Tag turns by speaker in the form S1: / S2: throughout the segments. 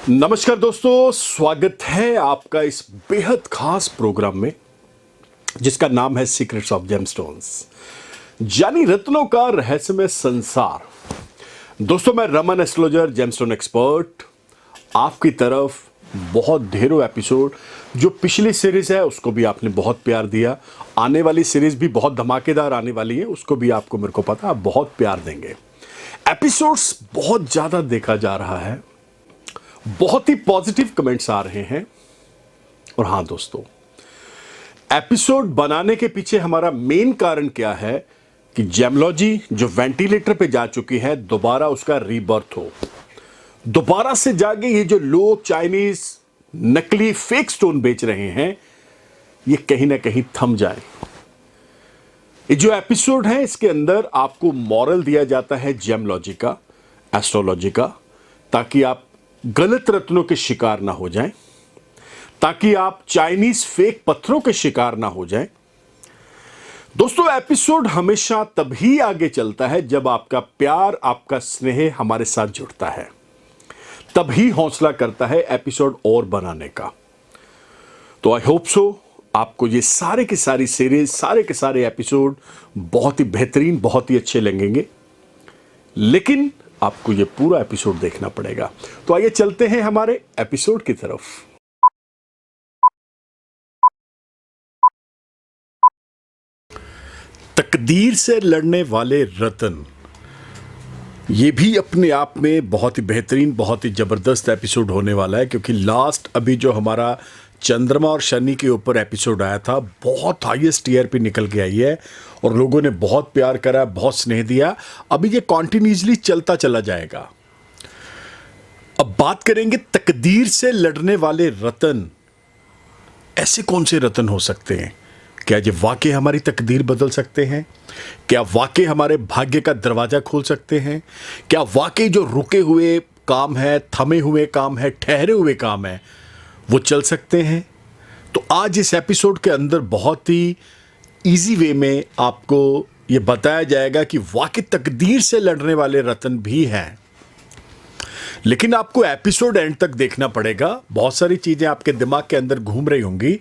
S1: नमस्कार दोस्तों, स्वागत है आपका इस बेहद खास प्रोग्राम में जिसका नाम है सीक्रेट्स ऑफ जेमस्टोन्स, यानी रत्नों का रहस्यमय संसार। दोस्तों, मैं रमन एस्ट्रोलॉजर, जेमस्टोन एक्सपर्ट, आपकी तरफ बहुत ढेरों एपिसोड जो पिछली सीरीज है उसको भी आपने बहुत प्यार दिया, आने वाली सीरीज भी बहुत धमाकेदार आने वाली है, उसको भी आपको, मेरे को पता, आप बहुत प्यार देंगे। एपिसोड्स बहुत ज्यादा देखा जा रहा है, बहुत ही पॉजिटिव कमेंट्स आ रहे हैं। और हां दोस्तों, एपिसोड बनाने के पीछे हमारा मेन कारण क्या है कि जेमोलॉजी जो वेंटिलेटर पे जा चुकी है, दोबारा उसका रीबर्थ हो, दोबारा से जागे। ये जो लोग चाइनीज नकली फेक स्टोन बेच रहे हैं, ये कहीं ना कहीं थम जाए। ये जो एपिसोड है, इसके अंदर आपको मॉरल दिया जाता है जेमोलॉजी का, एस्ट्रोलॉजी का, ताकि आप गलत रत्नों के शिकार ना हो जाएं, ताकि आप चाइनीज फेक पत्थरों के शिकार ना हो जाएं। दोस्तों, एपिसोड हमेशा तभी आगे चलता है जब आपका प्यार, आपका स्नेह हमारे साथ जुड़ता है, तभी हौसला करता है एपिसोड और बनाने का। तो आई होप सो आपको ये सारे की सारी सीरीज, सारे के सारे एपिसोड बहुत ही बेहतरीन, बहुत ही अच्छे लगेंगे, लेकिन आपको ये पूरा एपिसोड देखना पड़ेगा। तो आइए चलते हैं हमारे एपिसोड की तरफ। तकदीर से लड़ने वाले रतन, ये भी अपने आप में बहुत ही बेहतरीन, बहुत ही जबरदस्त एपिसोड होने वाला है, क्योंकि लास्ट अभी जो हमारा चंद्रमा और शनि के ऊपर एपिसोड आया था, बहुत हाईएस्ट टीआरपी निकल के आई है और लोगों ने बहुत प्यार करा, बहुत स्नेह दिया। अभी ये कॉन्टिन्यूसली चलता चला जाएगा। अब बात करेंगे तकदीर से लड़ने वाले रतन। ऐसे कौन से रतन हो सकते हैं? क्या ये वाकई हमारी तकदीर बदल सकते हैं? क्या वाकई हमारे भाग्य का दरवाजा खोल सकते हैं? क्या वाकई जो रुके हुए काम है, थमे हुए काम है, ठहरे हुए काम है, वो चल सकते हैं? तो आज इस एपिसोड के अंदर बहुत ही इजी वे में आपको ये बताया जाएगा कि वाकई तकदीर से लड़ने वाले रतन भी हैं। लेकिन आपको एपिसोड एंड तक देखना पड़ेगा। बहुत सारी चीजें आपके दिमाग के अंदर घूम रही होंगी,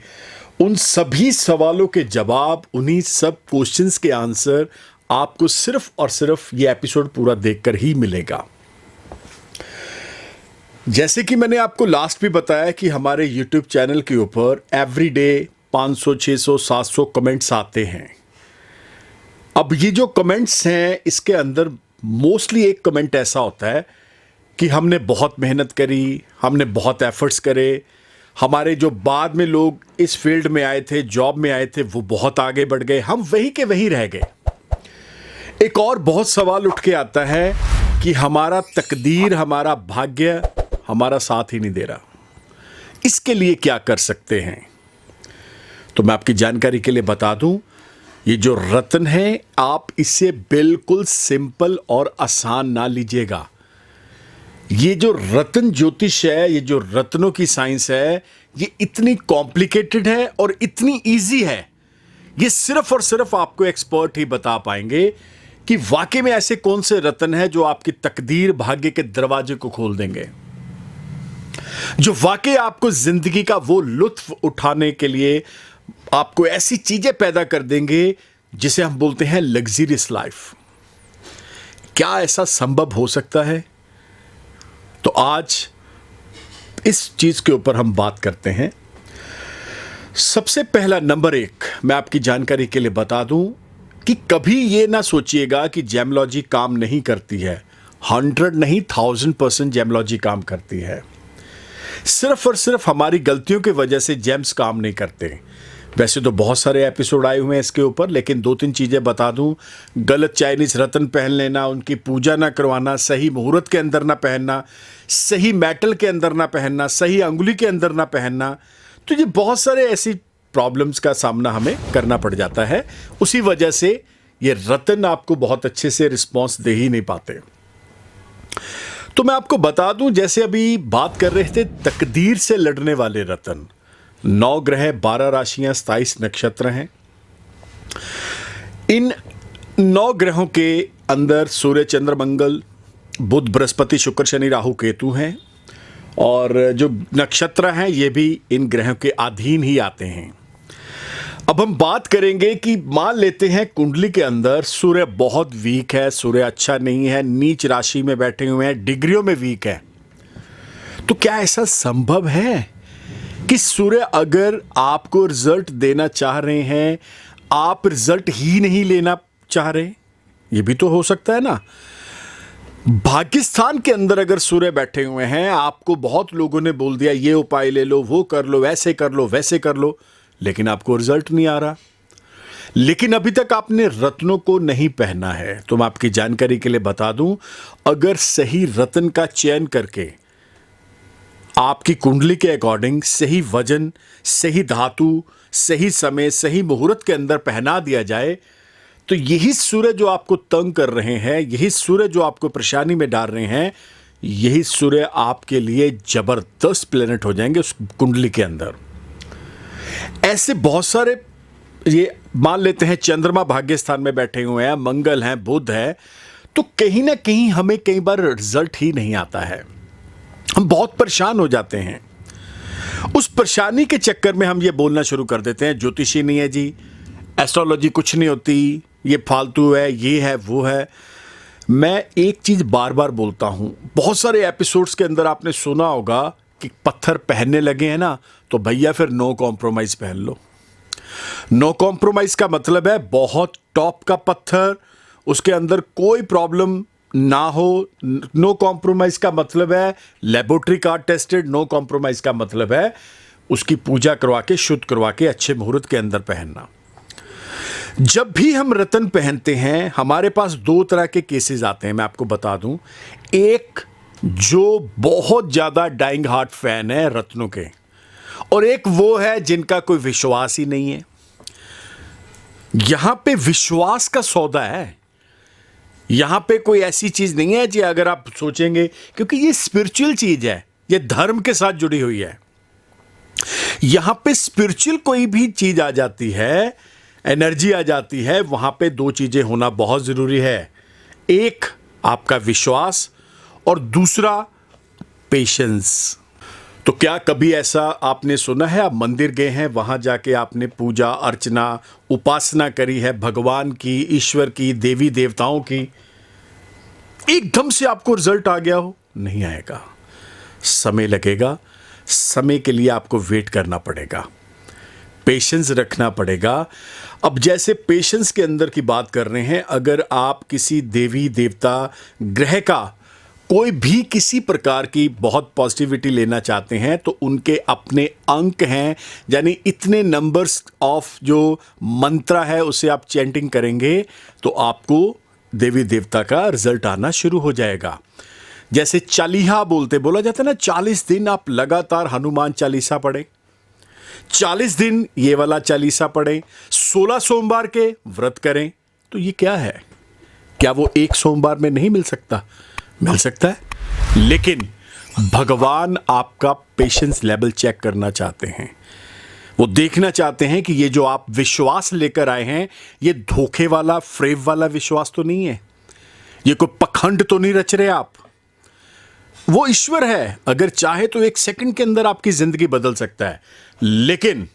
S1: उन सभी सवालों के जवाब, उन्हीं सब क्वेश्चंस के आंसर आपको सिर्फ और सिर्फ ये एपिसोड पूरा देखकर ही मिलेगा। जैसे कि मैंने आपको लास्ट भी बताया कि हमारे YouTube चैनल के ऊपर एवरीडे 500, 600, 700 कमेंट्स आते हैं। अब ये जो कमेंट्स हैं, इसके अंदर मोस्टली एक कमेंट ऐसा होता है कि हमने बहुत मेहनत करी, हमने बहुत एफर्ट्स करे, हमारे जो बाद में लोग इस फील्ड में आए थे, जॉब में आए थे, वो बहुत आगे बढ़ गए, हम वहीं के वहीं रह गए। एक और बहुत सवाल उठ के आता है कि हमारा तकदीर, हमारा भाग्य हमारा साथ ही नहीं दे रहा, इसके लिए क्या कर सकते हैं? तो मैं आपकी जानकारी के लिए बता दूं, ये जो रत्न है, आप इसे बिल्कुल सिंपल और आसान ना लीजिएगा। ये जो रत्न ज्योतिष है, ये जो रत्नों की साइंस है, ये इतनी कॉम्प्लिकेटेड है और इतनी इजी है, ये सिर्फ और सिर्फ आपको एक्सपर्ट ही बता पाएंगे कि वाकई में ऐसे कौन से रत्न हैं जो आपकी तकदीर, भाग्य के दरवाजे को खोल देंगे, जो वाकई आपको जिंदगी का वो लुत्फ उठाने के लिए आपको ऐसी चीजें पैदा कर देंगे जिसे हम बोलते हैं लग्जरियस लाइफ। क्या ऐसा संभव हो सकता है? तो आज इस चीज के ऊपर हम बात करते हैं। सबसे पहला, नंबर 1, मैं आपकी जानकारी के लिए बता दूं कि कभी ये ना सोचिएगा कि जेमोलॉजी काम नहीं करती है। 100 नहीं, 1000% जेमोलॉजी काम करती है। सिर्फ और सिर्फ हमारी गलतियों की वजह से जेम्स काम नहीं करते। वैसे तो बहुत सारे एपिसोड आए हुए हैं इसके ऊपर, लेकिन 2-3 चीज़ें बता दूं। गलत चाइनीज रत्न पहन लेना, उनकी पूजा ना करवाना, सही मुहूर्त के अंदर ना पहनना, सही मेटल के अंदर ना पहनना, सही अंगुली के अंदर ना पहनना, तो ये बहुत सारे ऐसी प्रॉब्लम्स का सामना हमें करना पड़ जाता है। उसी वजह से ये रत्न आपको बहुत अच्छे से रिस्पॉन्स दे ही नहीं पाते। तो मैं आपको बता दूं, जैसे अभी बात कर रहे थे तकदीर से लड़ने वाले रतन, 9 ग्रह, 12 राशियां, 27 नक्षत्र हैं। इन 9 ग्रहों के अंदर सूर्य, चंद्र, मंगल, बुध, बृहस्पति, शुक्र, शनि, राहु, केतु हैं। और जो नक्षत्र हैं ये भी इन ग्रहों के अधीन ही आते हैं। अब हम बात करेंगे कि मान लेते हैं कुंडली के अंदर सूर्य बहुत वीक है, सूर्य अच्छा नहीं है, नीच राशि में बैठे हुए हैं, डिग्रियों में वीक है, तो क्या ऐसा संभव है कि सूर्य अगर आपको रिजल्ट देना चाह रहे हैं, आप रिजल्ट ही नहीं लेना चाह रहे? ये भी तो हो सकता है ना। भाग्यस्थान के अंदर अगर सूर्य बैठे हुए हैं, आपको बहुत लोगों ने बोल दिया ये उपाय ले लो, वो कर लो, ऐसे कर लो, वैसे कर लो, लेकिन आपको रिजल्ट नहीं आ रहा, लेकिन अभी तक आपने रत्नों को नहीं पहना है। तो मैं आपकी जानकारी के लिए बता दूं, अगर सही रत्न का चयन करके आपकी कुंडली के अकॉर्डिंग सही वजन, सही धातु, सही समय, सही मुहूर्त के अंदर पहना दिया जाए, तो यही सूर्य जो आपको तंग कर रहे हैं, यही सूर्य जो आपको परेशानी में डाल रहे हैं, यही सूर्य आपके लिए जबरदस्त प्लेनेट हो जाएंगे उस कुंडली के अंदर। ऐसे बहुत सारे, ये मान लेते हैं चंद्रमा भाग्य स्थान में बैठे हुए हैं, मंगल हैं, बुध है, तो कहीं ना कहीं हमें कई बार रिजल्ट ही नहीं आता है, हम बहुत परेशान हो जाते हैं। उस परेशानी के चक्कर में हम ये बोलना शुरू कर देते हैं ज्योतिषी नहीं है जी, एस्ट्रोलॉजी कुछ नहीं होती, ये फालतू है, ये है, वो है। मैं एक चीज बार बार बोलता हूं, बहुत सारे एपिसोड्स के अंदर आपने सुना होगा कि पत्थर पहनने लगे हैं ना, तो भैया फिर नो कॉम्प्रोमाइज पहन लो। नो कॉम्प्रोमाइज का मतलब है बहुत टॉप का पत्थर, उसके अंदर कोई प्रॉब्लम ना हो। नो कॉम्प्रोमाइज का मतलब है laboratory card tested. No compromise का मतलब है उसकी पूजा करवा के, शुद्ध करवा के, अच्छे मुहूर्त के अंदर पहनना। जब भी हम रत्न पहनते हैं, हमारे पास दो तरह के केसेस आते हैं, मैं आपको बता दूं। एक जो बहुत ज्यादा डाइंग हार्ट फैन है रत्नों के, और एक वो है जिनका कोई विश्वास ही नहीं है। यहां पे विश्वास का सौदा है, यहां पे कोई ऐसी चीज नहीं है जी, अगर आप सोचेंगे, क्योंकि ये स्पिरिचुअल चीज है, ये धर्म के साथ जुड़ी हुई है। यहां पे स्पिरिचुअल कोई भी चीज आ जाती है, एनर्जी आ जाती है, वहां पे दो चीजें होना बहुत जरूरी है। एक आपका विश्वास और दूसरा पेशेंस। तो क्या कभी ऐसा आपने सुना है, आप मंदिर गए हैं, वहां जाके आपने पूजा अर्चना उपासना करी है भगवान की, ईश्वर की, देवी देवताओं की, एकदम से आपको रिजल्ट आ गया हो? नहीं आएगा, समय लगेगा, समय के लिए आपको वेट करना पड़ेगा, पेशेंस रखना पड़ेगा। अब जैसे पेशेंस के अंदर की बात कर रहे हैं, अगर आप किसी देवी देवता ग्रह का कोई भी किसी प्रकार की बहुत पॉजिटिविटी लेना चाहते हैं, तो उनके अपने अंक हैं, यानी इतने नंबर्स ऑफ जो मंत्रा है उसे आप चैंटिंग करेंगे तो आपको देवी देवता का रिजल्ट आना शुरू हो जाएगा। जैसे चालीहा बोला जाता है ना, 40 दिन आप लगातार हनुमान चालीसा पढ़ें, 40 दिन ये वाला चालीसा पढ़ें, 16 सोमवार के व्रत करें, तो ये क्या है? क्या वो एक सोमवार में नहीं मिल सकता? मिल सकता है, लेकिन भगवान आपका पेशेंस लेवल चेक करना चाहते हैं। वो देखना चाहते हैं कि ये जो आप विश्वास लेकर आए हैं, ये धोखे वाला, फ्रेब वाला विश्वास तो नहीं है, ये कोई पखंड तो नहीं रच रहे आप। वो ईश्वर है, अगर चाहे तो एक सेकंड के अंदर आपकी जिंदगी बदल सकता है, लेकिन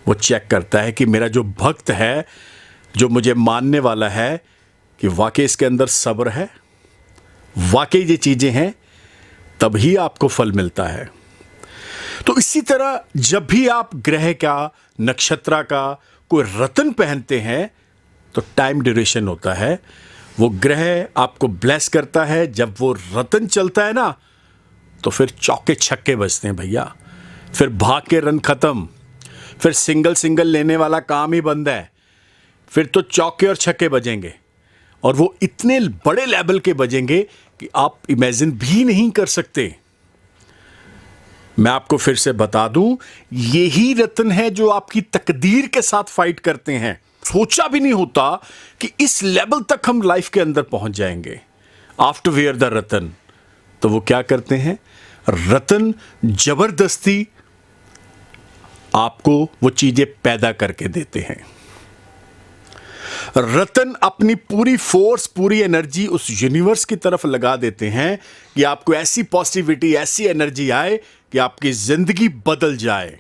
S1: वो चेक करता है कि मेरा जो भक्त है, जो मुझे मानने वाला है, कि वाकई इसके अंदर सब्र है, वाकई ये चीजें हैं, तभी आपको फल मिलता है। तो इसी तरह जब भी आप ग्रह का, नक्षत्र का कोई रत्न पहनते हैं, तो टाइम ड्यूरेशन होता है। वो ग्रह आपको ब्लेस करता है, जब वो रत्न चलता है ना, तो फिर चौके छक्के बजते हैं भैया, फिर भाग के रन खत्म, फिर सिंगल लेने वाला काम ही बंद है, फिर तो चौके और छक्के बजेंगे, और वो इतने बड़े लेवल के बजेंगे कि आप इमेजिन भी नहीं कर सकते। मैं आपको फिर से बता दूं, यही रत्न है जो आपकी तकदीर के साथ फाइट करते हैं। सोचा भी नहीं होता कि इस लेवल तक हम लाइफ के अंदर पहुंच जाएंगे। आफ्टर वेयर द रतन, तो वो क्या करते हैं, रतन जबरदस्ती आपको वो चीजें पैदा करके देते हैं। रतन अपनी पूरी फोर्स, पूरी एनर्जी उस यूनिवर्स की तरफ लगा देते हैं कि आपको ऐसी पॉजिटिविटी, ऐसी एनर्जी आए कि आपकी जिंदगी बदल जाए,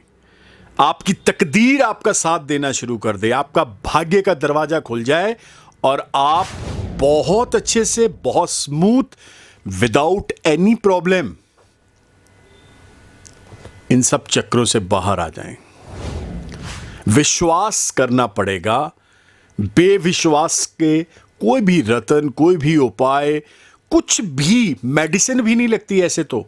S1: आपकी तकदीर आपका साथ देना शुरू कर दे, आपका भाग्य का दरवाजा खुल जाए और आप बहुत अच्छे से, बहुत smooth, without any problem in सब चक्रों से बाहर आ जाएं। विश्वास करना पड़ेगा। बेविश्वास के कोई भी रतन, कोई भी उपाय, कुछ भी मेडिसिन भी नहीं लगती ऐसे तो।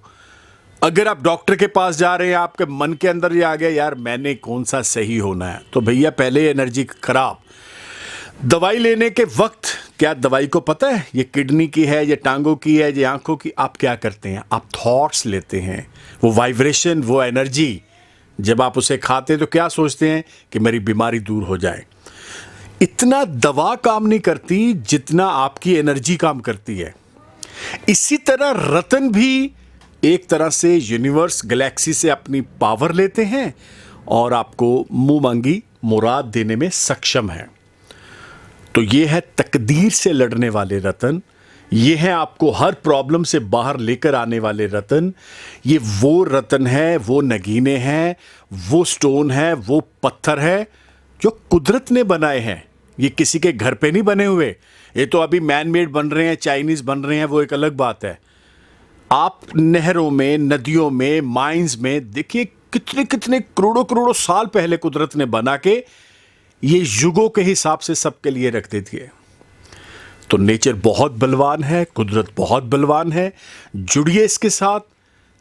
S1: अगर आप डॉक्टर के पास जा रहे हैं, आपके मन के अंदर ये आ गया यार मैंने कौन सा सही होना है, तो भैया पहले एनर्जी खराब। दवाई लेने के वक्त क्या दवाई को पता है ये किडनी की है, ये टांगों की है, ये आंखों की? आप क्या करते हैं? आप थॉट्स लेते हैं, वो वाइब्रेशन, वो एनर्जी। जब आप उसे खाते हैं तो क्या सोचते हैं कि मेरी बीमारी दूर हो जाए। इतना दवा काम नहीं करती जितना आपकी एनर्जी काम करती है। इसी तरह रतन भी एक तरह से यूनिवर्स, गैलेक्सी से अपनी पावर लेते हैं और आपको मुंह मांगी मुराद देने में सक्षम है। तो ये है तकदीर से लड़ने वाले रतन, ये है आपको हर प्रॉब्लम से बाहर लेकर आने वाले रतन। ये वो रतन है, वो नगीने हैं, वो स्टोन है, वो पत्थर है जो कुदरत ने बनाए हैं। ये किसी के घर पे नहीं बने हुए, ये तो अभी मैन मेड बन रहे हैं, चाइनीज बन रहे हैं, वो एक अलग बात है। आप नहरों में, नदियों में, माइंस में देखिए कितने कितने करोड़ों करोड़ों साल पहले कुदरत ने बना के ये युगों के हिसाब से सबके लिए रख देती है। तो नेचर बहुत बलवान है, कुदरत बहुत बलवान है। जुड़िए इसके साथ।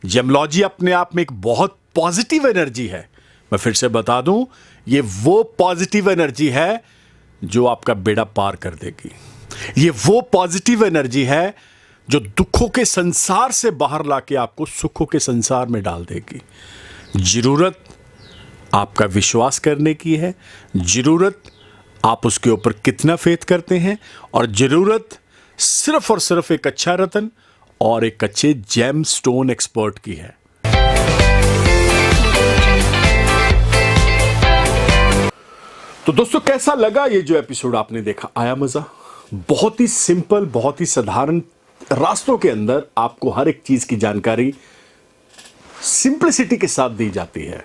S1: जेमोलॉजी अपने आप में एक बहुत पॉजिटिव एनर्जी है। मैं फिर से बता दूं, ये वो पॉजिटिव एनर्जी है जो आपका बेड़ा पार कर देगी। ये वो पॉजिटिव एनर्जी है जो दुखों के संसार से बाहर लाके आपको सुखों के संसार में डाल देगी। जरूरत आपका विश्वास करने की है, जरूरत आप उसके ऊपर कितना फेथ करते हैं, और जरूरत सिर्फ और सिर्फ एक अच्छा रतन और एक अच्छे जेम स्टोन एक्सपर्ट की है। तो दोस्तों कैसा लगा ये जो एपिसोड आपने देखा? आया मजा? बहुत ही सिंपल, बहुत ही साधारण रास्तों के अंदर आपको हर एक चीज की जानकारी सिंपलिसिटी के साथ दी जाती है।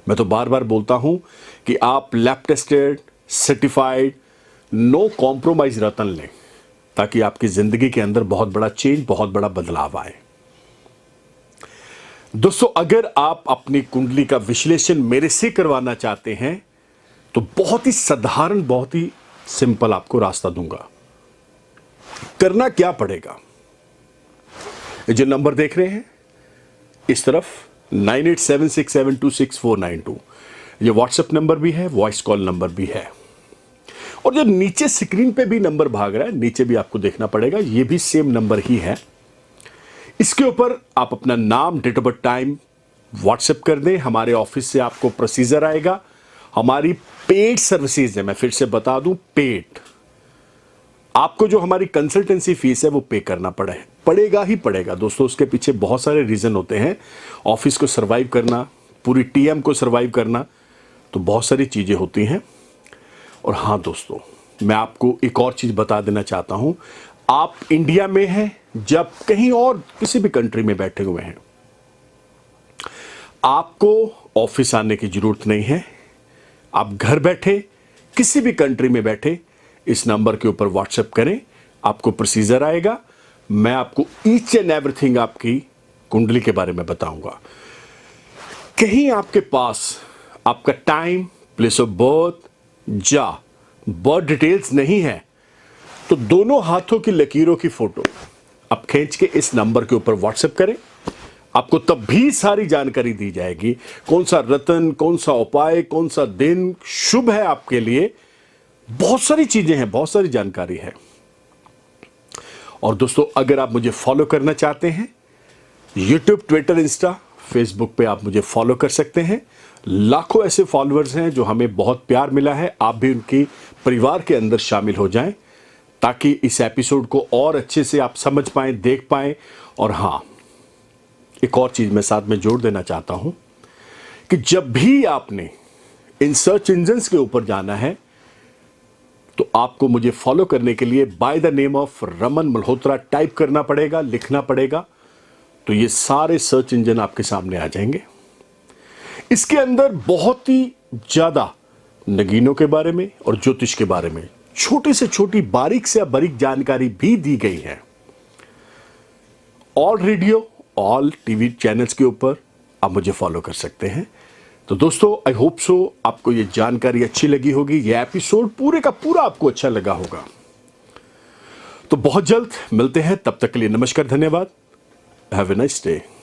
S1: मैं तो बार बार बोलता हूं कि आप lab tested, certified, no compromise रतन लें ताकि आपकी जिंदगी के अंदर बहुत बड़ा चेंज, बहुत बड़ा बदलाव आए। दोस्तों अगर आप अपनी कुंडली का विश्लेषण मेरे से करवाना चाहते हैं तो बहुत ही साधारण, बहुत ही सिंपल आपको रास्ता दूंगा। करना क्या पड़ेगा? ये जो नंबर देख रहे हैं इस तरफ 9876726492, ये व्हाट्सएप नंबर भी है, वॉइस कॉल नंबर भी है। और जो नीचे स्क्रीन पे भी नंबर भाग रहा है, नीचे भी आपको देखना पड़ेगा, ये भी सेम नंबर ही है। इसके ऊपर आप अपना नाम, date of birth, time WhatsApp कर दें। हमारे ऑफिस से आपको प्रोसीजर आएगा। हमारी पेड सर्विसेज है, मैं फिर से बता दूं, पेड। आपको जो हमारी कंसल्टेंसी फीस है वो पे करना पड़ेगा ही पड़ेगा। दोस्तों उसके पीछे बहुत सारे रीजन होते हैं। ऑफिस को सरवाइव करना, पूरी टीएम को सरवाइव करना, तो बहुत सारी चीजें होती हैं। और हाँ दोस्तों, मैं आपको एक और चीज बता देना चाहता हूं। आप इंडिया में हैं, जब कहीं और किसी भी कंट्री में बैठे हुए हैं, आपको ऑफिस आने की जरूरत नहीं है। आप घर बैठे, किसी भी कंट्री में बैठे, इस नंबर के ऊपर व्हाट्सएप करें, आपको प्रोसीजर आएगा। मैं आपको ईच एंड एवरीथिंग आपकी कुंडली के बारे में बताऊंगा। कहीं आपके पास आपका time, place of birth, birth details नहीं है, तो दोनों हाथों की लकीरों की फोटो आप खींच के इस नंबर के ऊपर व्हाट्सएप करें। आपको तब भी सारी जानकारी दी जाएगी, कौन सा रतन, कौन सा उपाय, कौन सा दिन शुभ है आपके लिए। बहुत सारी चीजें हैं, बहुत सारी जानकारी है। और दोस्तों अगर आप मुझे फॉलो करना चाहते हैं, यूट्यूब, ट्विटर, इंस्टा, फेसबुक पे आप मुझे फॉलो कर सकते हैं। लाखों ऐसे फॉलोअर्स हैं जो हमें बहुत प्यार मिला है। आप भी उनकी परिवार के अंदर शामिल हो जाएं ताकि इस एपिसोड को और अच्छे से आप समझ पाएं, देख पाएं। और हाँ, एक और चीज मैं साथ में जोड़ देना चाहता हूं कि जब भी आपने इन सर्च इंजन्स के ऊपर जाना है, तो आपको मुझे फॉलो करने के लिए by the name of Raman Malhotra type करना पड़ेगा, लिखना पड़ेगा। तो ये सारे सर्च इंजन आपके सामने आ जाएंगे। इसके अंदर बहुत ही ज्यादा नगीनों के बारे में और ज्योतिष के बारे में छोटी से छोटी, बारीक से बारीक जानकारी भी दी गई है। All radio, all TV channels के ऊपर आप मुझे फॉलो कर सकते हैं। तो दोस्तों, आई होप सो आपको ये जानकारी अच्छी लगी होगी, ये एपिसोड पूरे का पूरा आपको अच्छा लगा होगा। तो बहुत जल्द मिलते हैं, तब तक के लिए नमस्कार, धन्यवाद। Have a nice day.